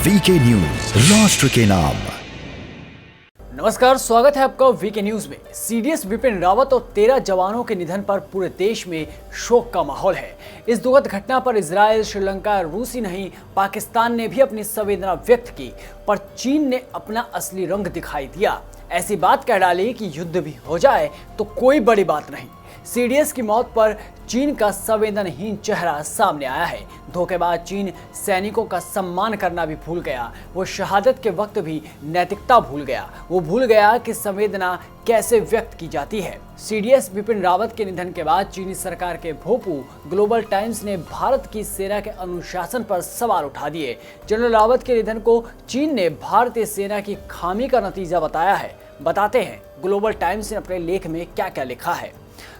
VK news, राष्ट्र के नाम। नमस्कार, स्वागत है आपका वीके न्यूज में। सीडीएस विपिन रावत और 13 जवानों के निधन पर पूरे देश में शोक का माहौल है। इस दुखद घटना पर इजराइल, श्रीलंका, रूस ही नहीं पाकिस्तान ने भी अपनी संवेदना व्यक्त की, पर चीन ने अपना असली रंग दिखाई दिया। ऐसी बात कह डाली कि युद्ध भी हो जाए तो कोई बड़ी बात नहीं। सीडीएस की मौत पर चीन का संवेदनहीन चेहरा सामने आया है। धोखेबाज चीन सैनिकों का सम्मान करना भी भूल गया। वो शहादत के वक्त भी नैतिकता भूल गया। वो भूल गया कि संवेदना कैसे व्यक्त की जाती है। सीडीएस विपिन रावत के निधन के बाद चीनी सरकार के भोपू ग्लोबल टाइम्स ने भारत की सेना के अनुशासन पर सवाल उठा दिए। जनरल रावत के निधन को चीन ने भारतीय सेना की खामी का नतीजा बताया है। बताते हैं ग्लोबल टाइम्स ने अपने लेख में क्या क्या लिखा है।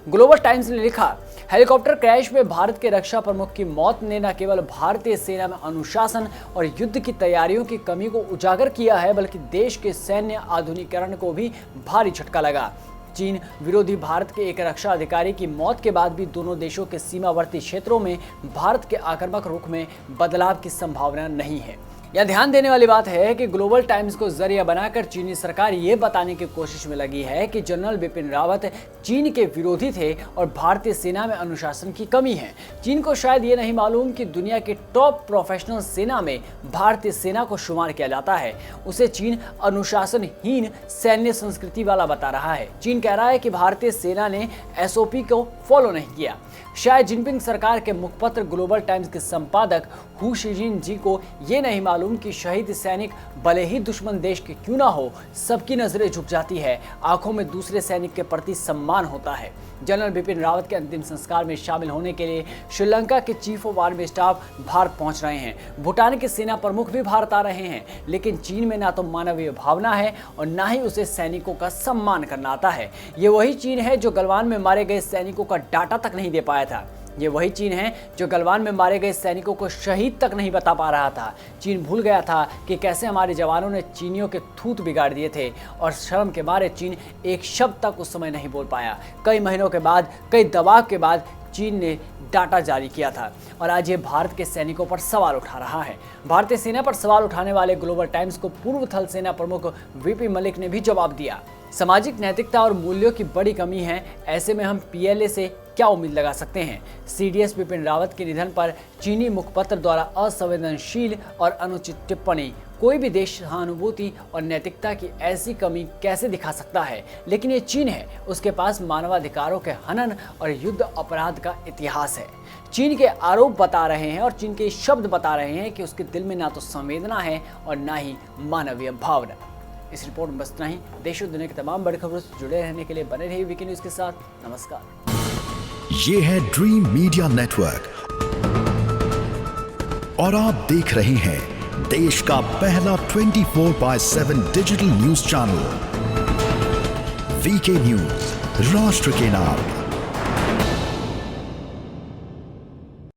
ग्लोबल टाइम्स ने लिखा, हेलीकॉप्टर क्रैश में भारत के रक्षा प्रमुख की मौत ने न केवल भारतीय सेना में अनुशासन और युद्ध की तैयारियों की कमी को उजागर किया है, बल्कि देश के सैन्य आधुनिकीकरण को भी भारी झटका लगा। चीन विरोधी भारत के एक रक्षा अधिकारी की मौत के बाद भी दोनों देशों के सीमावर्ती क्षेत्रों में भारत के आक्रामक रुख में बदलाव की संभावना नहीं है। यह ध्यान देने वाली बात है कि ग्लोबल टाइम्स को जरिया बनाकर चीनी सरकार ये बताने की कोशिश में लगी है कि जनरल बिपिन रावत चीन के विरोधी थे और भारतीय सेना में अनुशासन की कमी है। चीन को शायद ये नहीं मालूम कि दुनिया के टॉप प्रोफेशनल सेना में भारतीय सेना को शुमार किया जाता है। उसे चीन अनुशासनहीन सैन्य संस्कृति वाला बता रहा है। चीन कह रहा है कि भारतीय सेना ने एसओपी को फॉलो नहीं किया। शायद जिनपिंग सरकार के मुखपत्र ग्लोबल टाइम्स के संपादक हु शिजिन जी को ये नहीं मालूम कि शहीद सैनिक भले ही दुश्मन देश के क्यों ना हो, सबकी नजरें झुक जाती है, आंखों में दूसरे सैनिक के प्रति सम्मान होता है। जनरल बिपिन रावत के अंतिम संस्कार में शामिल होने के लिए श्रीलंका के chief of army staff Bharat पहुंच रहे हैं। भूटान के सेना प्रमुख भी भारत आ रहे हैं, लेकिन चीन में ना तो मानवीय भावना है और ना ही उसे सैनिकों का सम्मान करना आता है। ये वही चीन है जो गलवान में मारे गए सैनिकों का डाटा तक नहीं दे पाया था। ये वही चीन है जो गलवान में मारे गए सैनिकों को शहीद तक नहीं बता पा रहा था। चीन भूल गया था कि कैसे हमारे जवानों ने चीनियों के थूत बिगाड़ दिए थे और शर्म के मारे चीन एक शब्द तक उस समय नहीं बोल पाया। कई महीनों के बाद, कई दबाव के बाद चीन ने डाटा जारी किया था और आज ये भारत के सैनिकों पर सवाल उठा रहा है। भारतीय सेना पर सवाल उठाने वाले ग्लोबल टाइम्स को पूर्व थल सेना प्रमुख वीपी मलिक ने भी जवाब दिया। सामाजिक नैतिकता और मूल्यों की बड़ी कमी है, ऐसे में हम पीएलए से क्या उम्मीद लगा सकते हैं। सीडीएस विपिन रावत के निधन पर चीनी मुखपत्र द्वारा असंवेदनशील और अनुचित टिप्पणी, कोई भी देश सहानुभूति और नैतिकता की ऐसी कमी कैसे दिखा सकता है। लेकिन ये चीन है, उसके पास मानवाधिकारों के हनन और युद्ध अपराध का इतिहास है। चीन के आरोप बता रहे हैं और चीन के शब्द बता रहे हैं कि उसके दिल में ना तो संवेदना है और ना ही मानवीय भावना। इस रिपोर्ट में बस इतना ही। देश और दुनिया की तमाम बड़ी खबरों से जुड़े रहने के लिए बने रहिए वीके न्यूज के साथ। नमस्कार। ये है ड्रीम मीडिया नेटवर्क और आप देख रहे हैं देश का पहला 24/7 digital news channel VK news, राष्ट्र के नाम।